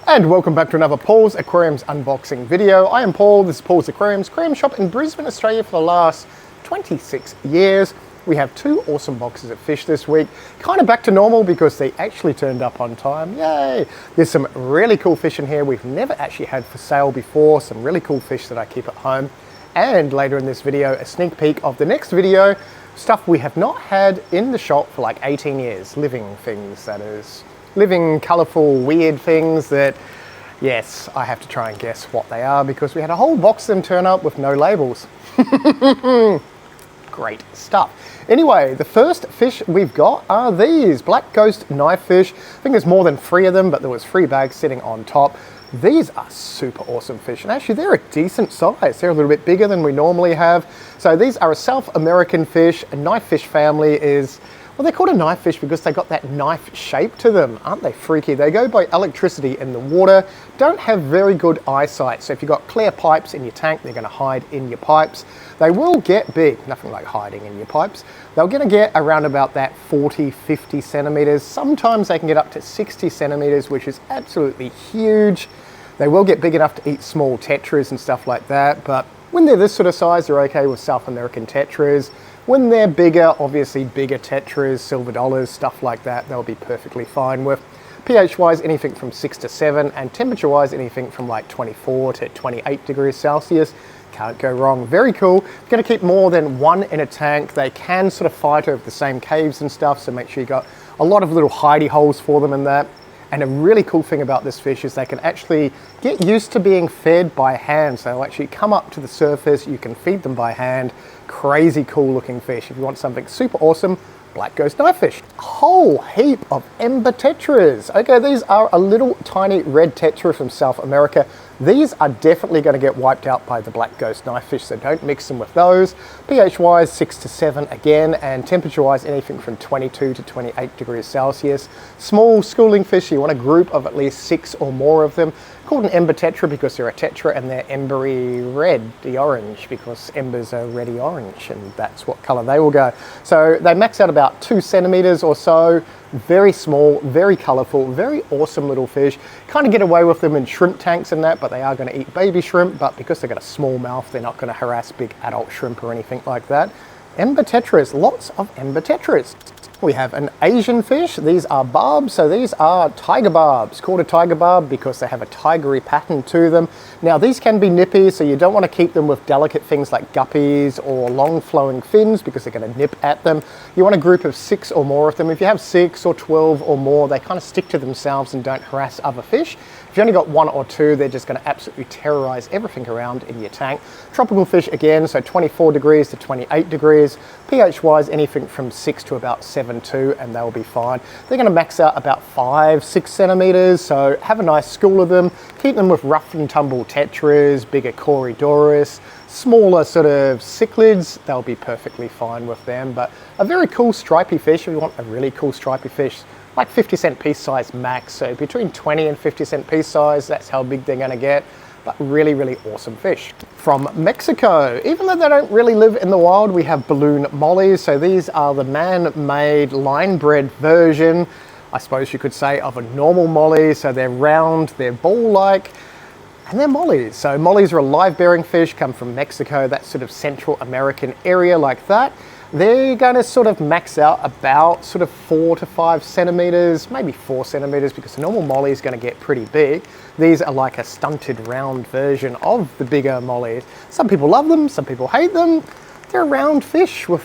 And welcome back to another Paul's Aquariums unboxing video. I am Paul, this is Paul's Aquariums, aquarium shop in Brisbane, Australia for the last 26 years. We have two awesome boxes of fish this week, kind of back to normal because they actually turned up on time, yay! There's some really cool fish in here we've never actually had for sale before, some really cool fish that I keep at home. And later in this video, a sneak peek of the next video, stuff we have not had in the shop for like 18 years, living things that is. Living, colourful, weird things that, yes, I have to try and guess what they are because we had a whole box of them turn up with no labels. Great stuff. Anyway, the first fish we've got are these black ghost knife fish. I think there's more than 3 of them, but there was 3 bags sitting on top. These are super awesome fish, and actually they're a decent size. They're a little bit bigger than we normally have. So these are a South American fish. A knife fish family is, well, they're called a knife fish because they got that knife shape to them. Aren't they freaky? They go by electricity in the water, don't have very good eyesight. So if you've got clear pipes in your tank, they're going to hide in your pipes. They will get big, nothing like hiding in your pipes. They're going to get around about that 40, 50 centimeters. Sometimes they can get up to 60 centimeters, which is absolutely huge. They will get big enough to eat small tetras and stuff like that, but when they're this sort of size, they're okay with South American tetras. When they're bigger, obviously bigger tetras, silver dollars, stuff like that, they'll be perfectly fine with. pH-wise, anything from 6 to 7, and temperature-wise, anything from like 24 to 28 degrees Celsius. Can't go wrong. Very cool. If you're going to keep more than 1 in a tank, they can sort of fight over the same caves and stuff, so make sure you got a lot of little hidey holes for them in that. And a really cool thing about this fish is they can actually get used to being fed by hand. So they'll actually come up to the surface, you can feed them by hand. Crazy cool looking fish. If you want something super awesome, black ghost knife fish. A whole heap of ember tetras. Okay, these are a little tiny red tetra from South America. These are definitely going to get wiped out by the black ghost knife fish, so don't mix them with those. pH-wise, 6 to 7 again, and temperature-wise, anything from 22 to 28 degrees Celsius. Small schooling fish, you want a group of at least 6 or more of them. Called an ember tetra because they're a tetra and they're embery red, the orange, because embers are reddy orange, and that's what colour they will go. So they max out about 2 centimeters or so. Very small, very colourful, very awesome little fish. Kind of get away with them in shrimp tanks and that, but they are going to eat baby shrimp, but because they've got a small mouth, they're not going to harass big adult shrimp or anything like that. Ember tetras, lots of ember tetras. We have an Asian fish. These are barbs, so these are tiger barbs. Called a tiger barb because they have a tigery pattern to them. Now these can be nippy, so you don't want to keep them with delicate things like guppies or long flowing fins because they're going to nip at them. You want a group of 6 or more of them. If you have 6 or 12 or more, they kind of stick to themselves and don't harass other fish. If you only got 1 or 2, they're just going to absolutely terrorize everything around in your tank. Tropical fish again, so 24 degrees to 28 degrees. pH-wise, anything from 6 to about 7.2, and they'll be fine. They're going to max out about 5, 6 centimeters, so have a nice school of them. Keep them with rough and tumble tetras, bigger corydoras, smaller sort of cichlids, they'll be perfectly fine with them. But a very cool stripy fish, if you want a really cool stripy fish, like 50-cent piece size max, so between 20 and 50-cent piece size, that's how big they're going to get. But really, really awesome fish. From Mexico, even though they don't really live in the wild, we have balloon mollies. So these are the man-made line-bred version, I suppose you could say, of a normal molly. So they're round, they're ball-like, and they're mollies. So mollies are a live-bearing fish, come from Mexico, that sort of Central American area like that. They're going to sort of max out about sort of 4 to 5 centimeters, maybe 4 centimeters, because the normal molly is going to get pretty big. These are like a stunted round version of the bigger mollies. Some people love them, some people hate them. They're round fish with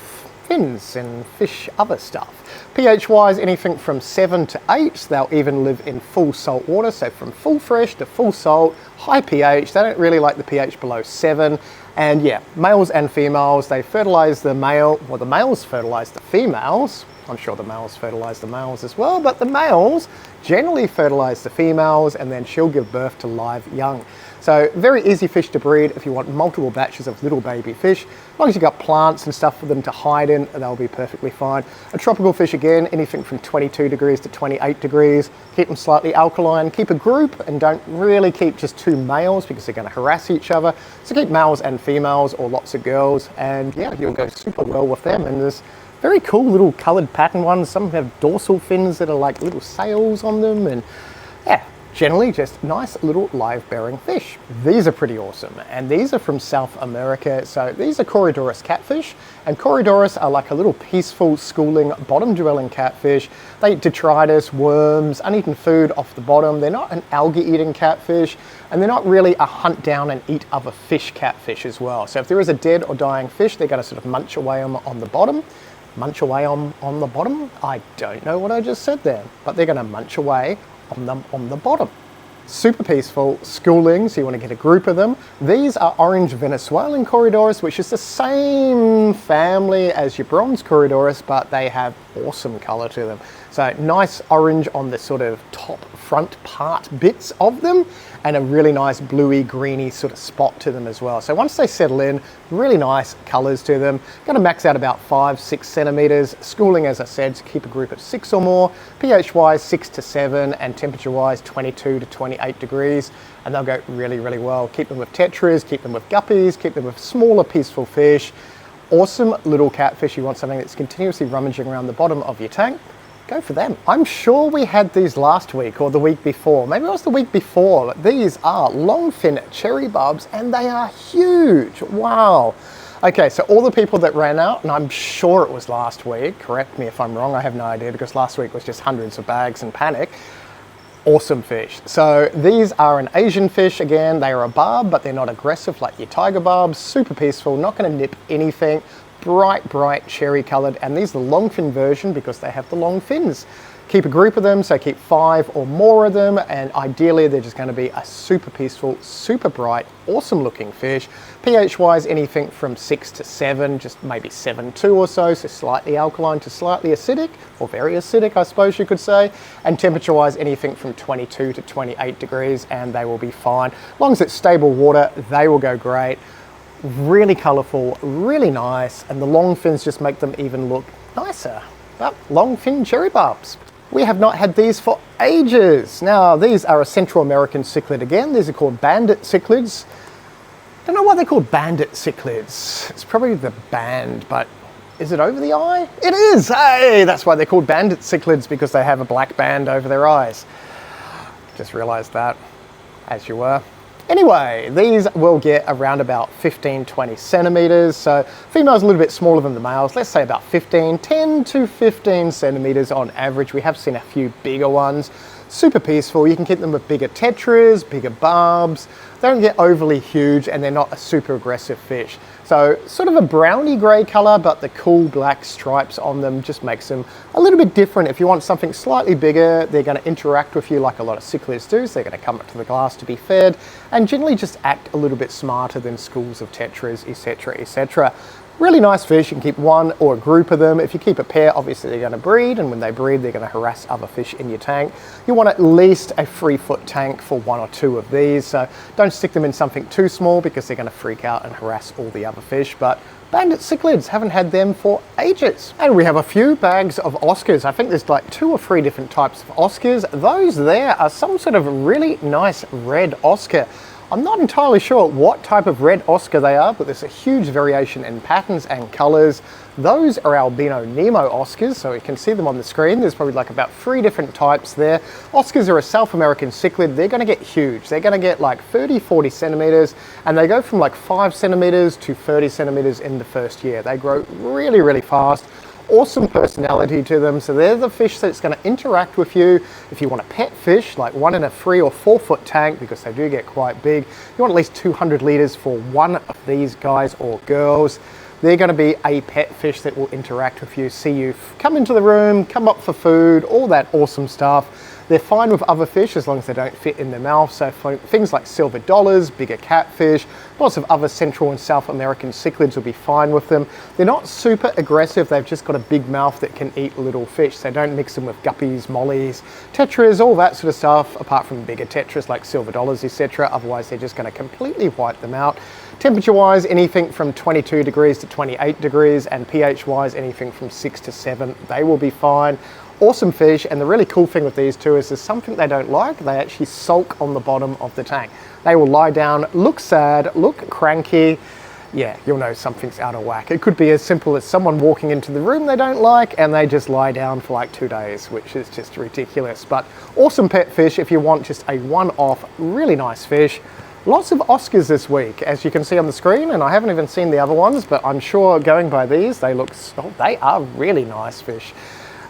fins and fish other stuff. pH-wise, anything from 7 to 8. They'll even live in full salt water, so from full fresh to full salt, high pH. They don't really like the pH below 7. And yeah, males and females, they fertilize the male, well, the males fertilize the females. I'm sure the males fertilize the males as well, but the males generally fertilize the females, and then she'll give birth to live young. So very easy fish to breed if you want multiple batches of little baby fish. As long as you've got plants and stuff for them to hide in, they'll be perfectly fine. A tropical fish again, anything from 22 degrees to 28 degrees. Keep them slightly alkaline, keep a group, and don't really keep just 2 males because they're going to harass each other. So keep males and females, or lots of girls, and yeah, you'll go super well with them. And there's very cool little coloured pattern ones. Some have dorsal fins that are like little sails on them, and yeah, Generally just nice little live bearing fish. These are pretty awesome, and these are from South America. So these are Corydoras catfish, and Corydoras are like a little peaceful, schooling, bottom-dwelling catfish. They eat detritus, worms, uneaten food off the bottom. They're not an algae-eating catfish, and they're not really a hunt down and eat other fish catfish as well. So if there is a dead or dying fish, they're going to sort of munch away on the bottom. Munch away on the bottom? I don't know what I just said there, but they're going to munch away on the bottom. Super peaceful, schooling, so you want to get a group of them. These are orange Venezuelan Corydoras, which is the same family as your bronze Corydoras, but they have awesome color to them. So nice orange on the sort of top front part bits of them, and a really nice bluey, greeny sort of spot to them as well. So once they settle in, really nice colors to them. Going to max out about 5-6 centimeters. Schooling, as I said, to keep a group of 6 or more. pH-wise 6 to 7, and temperature-wise 22 to 28 degrees. And they'll go really, really well. Keep them with tetras, keep them with guppies, keep them with smaller, peaceful fish. Awesome little catfish. You want something that's continuously rummaging around the bottom of your tank, go for them. I'm sure we had these last week or the week before. Maybe it was the week before. These are longfin cherry barbs, and they are huge. Wow. Okay, so all the people that ran out, and I'm sure it was last week, correct me if I'm wrong, I have no idea, because last week was just hundreds of bags and panic. Awesome fish. So these are an Asian fish. Again, they are a barb, but they're not aggressive like your tiger barbs. Super peaceful, not going to nip anything. Bright cherry colored, and these are the longfin version because they have the long fins. Keep a group of them, so keep 5 or more of them, and ideally they're just going to be a super peaceful, super bright, awesome looking fish. pH wise anything from 6 to 7, just maybe 7.2 or so, so slightly alkaline to slightly acidic, or very acidic I suppose you could say. And temperature wise anything from 22 to 28 degrees, and they will be fine. As long as it's stable water, they will go great. Really colourful, really nice, and the long fins just make them even look nicer. But long fin cherry barbs. We have not had these for ages. Now these are a Central American cichlid again. These are called bandit cichlids. Don't know why they're called bandit cichlids. It's probably the band, but is it over the eye? It is! Hey, that's why they're called bandit cichlids, because they have a black band over their eyes. Just realised that, as you were. Anyway, these will get around about 15-20 centimeters. So females a little bit smaller than the males. Let's say about 10 to 15 centimeters on average. We have seen a few bigger ones. Super peaceful. You can keep them with bigger tetras, bigger barbs. They don't get overly huge, and they're not a super aggressive fish. So sort of a browny grey colour, but the cool black stripes on them just makes them a little bit different. If you want something slightly bigger, they're going to interact with you like a lot of cichlids do. So they're going to come up to the glass to be fed, and generally just act a little bit smarter than schools of tetras, etc, etc. Really nice fish. You can keep 1 or a group of them. If you keep a pair, obviously they're going to breed, and when they breed, they're going to harass other fish in your tank. You want at least a 3-foot tank for 1 or 2 of these. So don't stick them in something too small, because they're going to freak out and harass all the other fish. But bandit cichlids, haven't had them for ages. And we have a few bags of Oscars. I think there's like 2 or 3 different types of Oscars. Those there are some sort of really nice red Oscar. I'm not entirely sure what type of red Oscar they are, but there's a huge variation in patterns and colors. Those are albino Nemo Oscars, so you can see them on the screen. There's probably like about 3 different types there. Oscars are a South American cichlid. They're going to get huge. They're going to get like 30-40 centimeters, and they go from like 5 centimeters to 30 centimeters in the first year. They grow really, really fast. Awesome personality to them. So they're the fish that's going to interact with you. If you want a pet fish, like one in a 3 or 4 foot tank, because they do get quite big, you want at least 200 litres for one of these guys or girls. They're going to be a pet fish that will interact with you, see you come into the room, come up for food, all that awesome stuff. They're fine with other fish as long as they don't fit in their mouth. So for things like silver dollars, bigger catfish, lots of other Central and South American cichlids will be fine with them. They're not super aggressive. They've just got a big mouth that can eat little fish. So don't mix them with guppies, mollies, tetras, all that sort of stuff, apart from bigger tetras like silver dollars, etc. Otherwise, they're just going to completely wipe them out. Temperature wise, anything from 22 degrees to 28 degrees, and pH wise, anything from 6 to 7. They will be fine. Awesome fish, and the really cool thing with these two is there's something they don't like. They actually sulk on the bottom of the tank. They will lie down, look sad, look cranky. yeah, you'll know something's out of whack. It could be as simple as someone walking into the room they don't like and they just lie down for like 2 days, which is just ridiculous. But awesome pet fish if you want just a one-off, really nice fish. Lots of Oscars this week, as you can see on the screen, and I haven't even seen the other ones, but I'm sure going by these, they look, oh, they are really nice fish.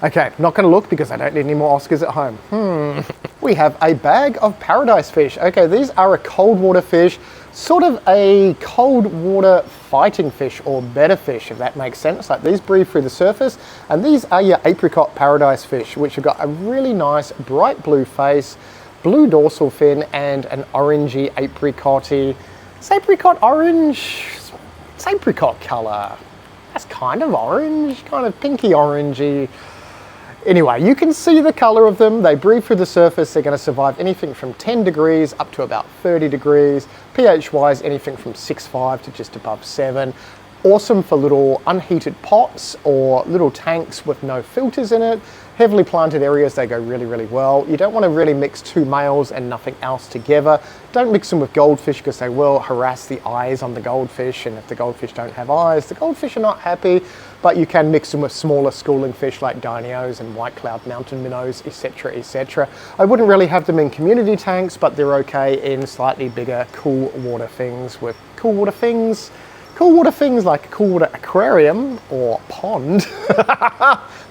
Okay, not going to look because I don't need any more Oscars at home. We have a bag of paradise fish. Okay, these are a cold water fish, sort of a cold water fighting fish or betta fish, if that makes sense. Like these breathe through the surface, and these are your apricot paradise fish, which have got a really nice bright blue face, blue dorsal fin, and an orangey apricot-y. It's apricot orange, it's apricot colour. That's kind of orange, kind of pinky orangey. Anyway, you can see the colour of them. They breathe through the surface. They're going to survive anything from 10 degrees up to about 30 degrees. pH-wise, anything from 6.5 to just above 7. Awesome for little unheated pots or little tanks with no filters in it. Heavily planted areas, they go really, really well. You don't want to really mix 2 males and nothing else together. Don't mix them with goldfish because they will harass the eyes on the goldfish, and if the goldfish don't have eyes, the goldfish are not happy. But you can mix them with smaller schooling fish like dinios and white cloud mountain minnows, etc, etc. I wouldn't really have them in community tanks, but they're okay in slightly bigger cool water things with cool water things. Cool water things like a cool water aquarium or pond.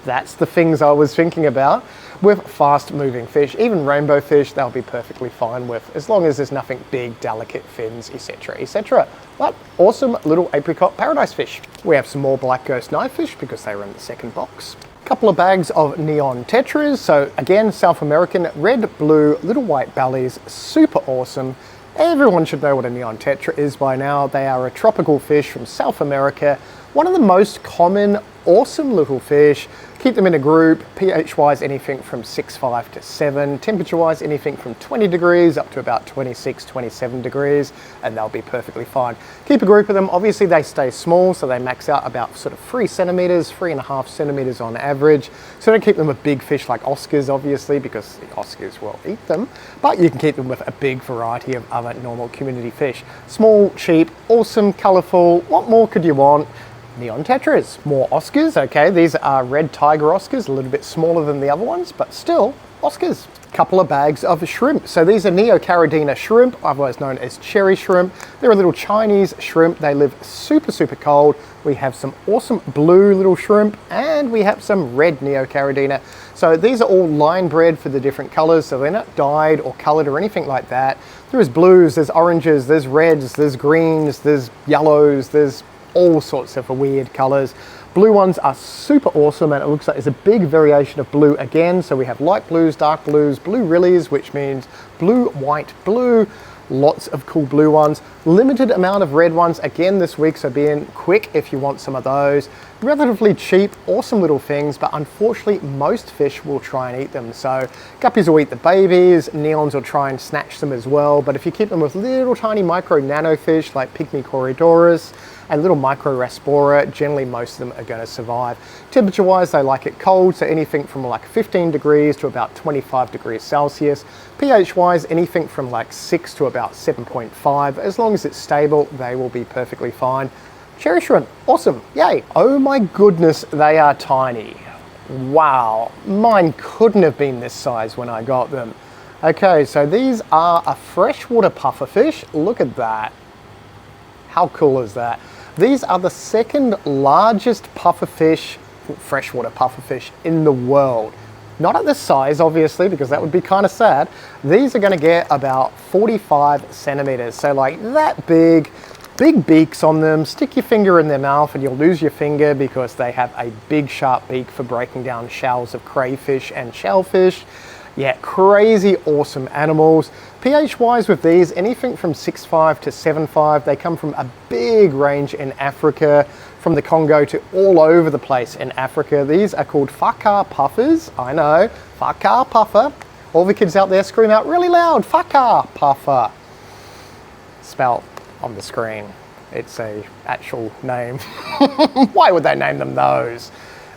That's the things I was thinking about with fast moving fish. Even rainbow fish, they'll be perfectly fine with, as long as there's nothing big, delicate fins, etc, etc. But awesome little apricot paradise fish. We have some more black ghost knife fish because they were in the second box. Couple of bags of neon tetras. So again, South American, red, blue, little white bellies, super awesome. Everyone should know what a neon tetra is by now. They are a tropical fish from South America. One of the most common, awesome little fish. Keep them in a group, pH-wise anything from 6.5 to 7, temperature-wise anything from 20 degrees up to about 26, 27 degrees, and they'll be perfectly fine. Keep a group of them. Obviously they stay small, so they max out about sort of 3 centimeters, 3.5 centimeters on average. So don't keep them with big fish like Oscars, obviously, because the Oscars will eat them, but you can keep them with a big variety of other normal community fish. Small, cheap, awesome, colorful. What more could you want? Neon tetras, more Oscars. Okay, these are red tiger Oscars, a little bit smaller than the other ones, but still Oscars. Couple of bags of shrimp. So these are Neocaridina shrimp, otherwise known as cherry shrimp. They're a little Chinese shrimp. They live super, super cold. We have some awesome blue little shrimp, and we have some red Neocaridina. So these are all line bred for the different colors, so they're not dyed or colored or anything like that. There's blues, there's oranges, there's reds, there's greens, there's yellows, there's all sorts of weird colors. Blue ones are super awesome, and it looks like there's a big variation of blue again. So we have light blues, dark blues, blue rillies, which means blue, white, blue. Lots of cool blue ones. Limited amount of red ones again this week, so be in quick if you want some of those. Relatively cheap, awesome little things, but unfortunately most fish will try and eat them. So guppies will eat the babies, neons will try and snatch them as well, but if you keep them with little tiny micro nano fish like Pygmy Corydoras and little micro Raspora, generally most of them are going to survive. Temperature wise, they like it cold, so anything from like 15 degrees to about 25 degrees Celsius. pH wise, anything from like 6 to about 7.5. As long as it's stable, they will be perfectly fine. Cherry shrimp, awesome, yay. Oh my goodness, they are tiny. Wow, mine couldn't have been this size when I got them. Okay, so these are a freshwater pufferfish. Look at that. How cool is that? These are the second largest pufferfish, freshwater pufferfish in the world. Not at this size, obviously, because that would be kind of sad. These are going to get about 45 centimeters. So like that big beaks on them. Stick your finger in their mouth and you'll lose your finger because they have a big sharp beak for breaking down shells of crayfish and shellfish. Yeah, crazy awesome animals. pH wise with these, anything from 6.5 to 7.5. They come from a big range in Africa, from the Congo to all over the place in Africa. These are called FAHAKA puffers. I know, FAHAKA puffer. All the kids out there scream out really loud, FAHAKA puffer. Spelled on the screen. It's a actual name. Why would they name them those?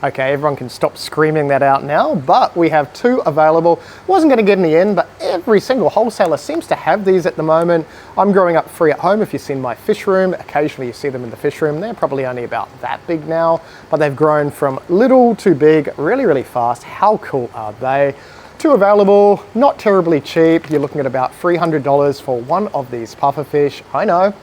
Okay, everyone can stop screaming that out now, but we have 2 available. Wasn't going to get in the end, but every single wholesaler seems to have these at the moment. I'm growing up free at home. If you've seen my fish room, occasionally you see them in the fish room. They're probably only about that big now, but they've grown from little to big really, really fast. How cool are they? 2 available, not terribly cheap. You're looking at about $300 for one of these pufferfish. I know.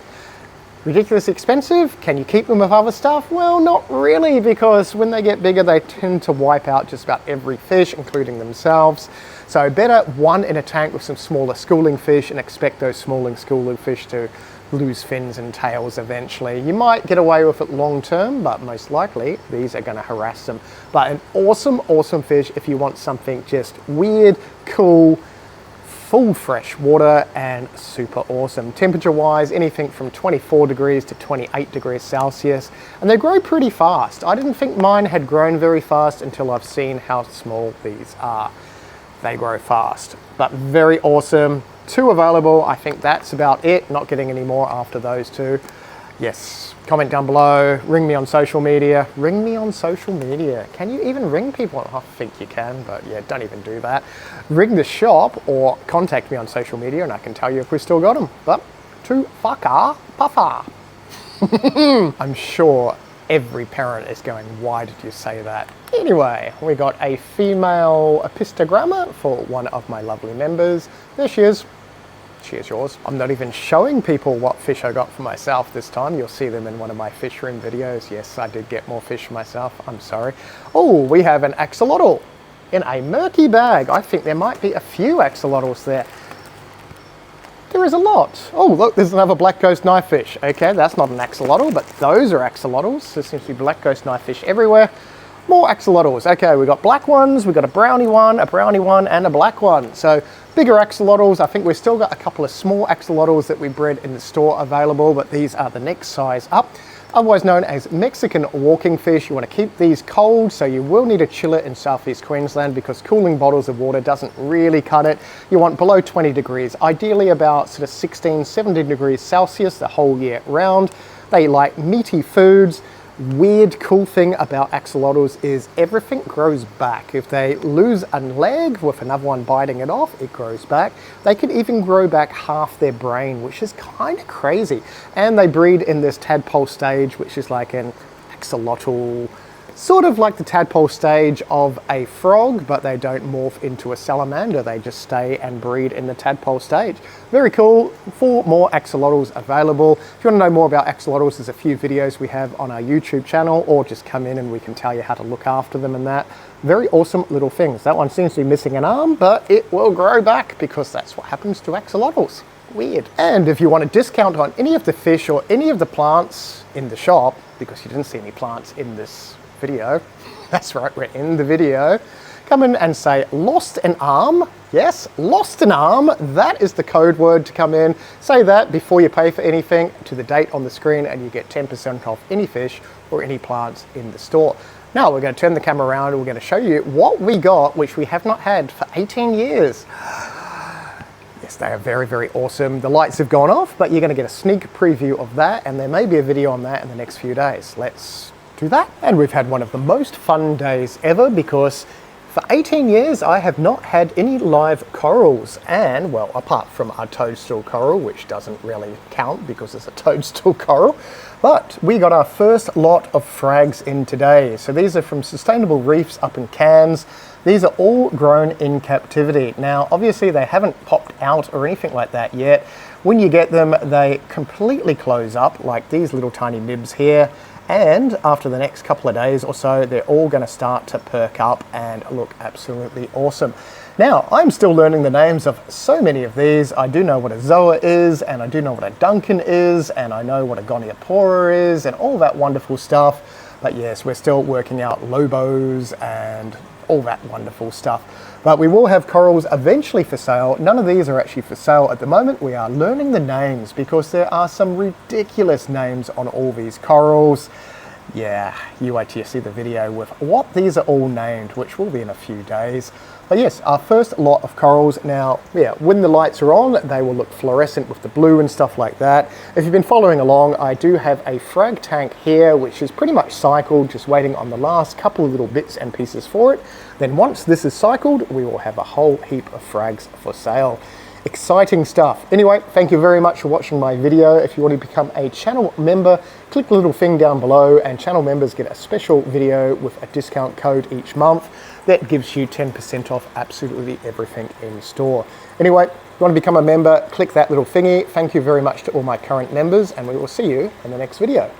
Ridiculously expensive. Can you keep them with other stuff? Well, not really, because when they get bigger, they tend to wipe out just about every fish, including themselves. So better one in a tank with some smaller schooling fish and expect those smaller schooling fish to lose fins and tails eventually. You might get away with it long term, but most likely these are going to harass them. But an awesome, awesome fish if you want something just weird, cool, full fresh water and super awesome. Temperature wise, anything from 24 degrees to 28 degrees Celsius, and they grow pretty fast. I didn't think mine had grown very fast until I've seen how small these are. They grow fast, but very awesome. 2 available. I think that's about it. Not getting any more after those 2. Yes, comment down below, ring me on social media. Ring me on social media. Can you even ring people? I think you can, but yeah, don't even do that. Ring the shop or contact me on social media and I can tell you if we've still got them. But to FAHAKA, puffer. I'm sure every parent is going, why did you say that? Anyway, we got a female epistogramma for one of my lovely members. There she is. She is yours. I'm not even showing people what fish I got for myself this time. You'll see them in one of my fish room videos. Yes, I did get more fish for myself. I'm sorry. Oh, we have an axolotl in a murky bag. I think there might be a few axolotls there. There is a lot. Oh, look, there's another black ghost knifefish. Okay, that's not an axolotl, but those are axolotls. There seems to be black ghost knifefish everywhere. More axolotls. Okay, we got black ones, we got a brownie one, and a black one. So bigger axolotls. I think we've still got a couple of small axolotls that we bred in the store available, but these are the next size up. Otherwise known as Mexican walking fish. You want to keep these cold, so you will need to chill it in southeast Queensland because cooling bottles of water doesn't really cut it. You want below 20 degrees, ideally about sort of 16, 17 degrees Celsius the whole year round. They like meaty foods. Weird cool thing about axolotls is everything grows back. If they lose a leg with another one biting it off, it grows back. They can even grow back half their brain, which is kind of crazy. And they breed in this tadpole stage, which is like an axolotl, sort of like the tadpole stage of a frog, but they don't morph into a salamander. They just stay and breed in the tadpole stage. Very cool. 4 more axolotls available. If you want to know more about axolotls, there's a few videos we have on our YouTube channel, or just come in and we can tell you how to look after them and that. Very awesome little things. That one seems to be missing an arm, but it will grow back because that's what happens to axolotls. Weird. And if you want a discount on any of the fish or any of the plants in the shop, because you didn't see any plants in this video, that's right, we're in the video, come in and say lost an arm. Yes, lost an arm. That is the code word to come in. Say that before you pay for anything to the date on the screen and you get 10% off any fish or any plants in the store. Now we're going to turn the camera around and we're going to show you what we got, which we have not had for 18 years. Yes, they are very, very awesome. The lights have gone off, but you're going to get a sneak preview of that, and there may be a video on that in the next few days. Let's do that. And we've had one of the most fun days ever because for 18 years I have not had any live corals, and well, apart from our toadstool coral, which doesn't really count because it's a toadstool coral, but we got our first lot of frags in today. So these are from Sustainable Reefs up in Cairns. These are all grown in captivity. Now obviously they haven't popped out or anything like that yet. When you get them, they completely close up like these little tiny nibs here. And after the next couple of days or so, they're all going to start to perk up and look absolutely awesome. Now, I'm still learning the names of so many of these. I do know what a zoa is, and I do know what a Duncan is, and I know what a goniopora is, and all that wonderful stuff. But yes, we're still working out lobos and all that wonderful stuff. But we will have corals eventually for sale. None of these are actually for sale at the moment. We are learning the names because there are some ridiculous names on all these corals. Yeah, you wait till you see the video with what these are all named, which will be in a few days. But yes, our first lot of corals. Now, yeah, when the lights are on, they will look fluorescent with the blue and stuff like that. If you've been following along, I do have a frag tank here, which is pretty much cycled, just waiting on the last couple of little bits and pieces for it. Then once this is cycled, we will have a whole heap of frags for sale. Exciting stuff. Anyway, thank you very much for watching my video. If you want to become a channel member, click the little thing down below, and channel members get a special video with a discount code each month that gives you 10% off absolutely everything in store. Anyway, if you want to become a member, click that little thingy. Thank you very much to all my current members, and we will see you in the next video.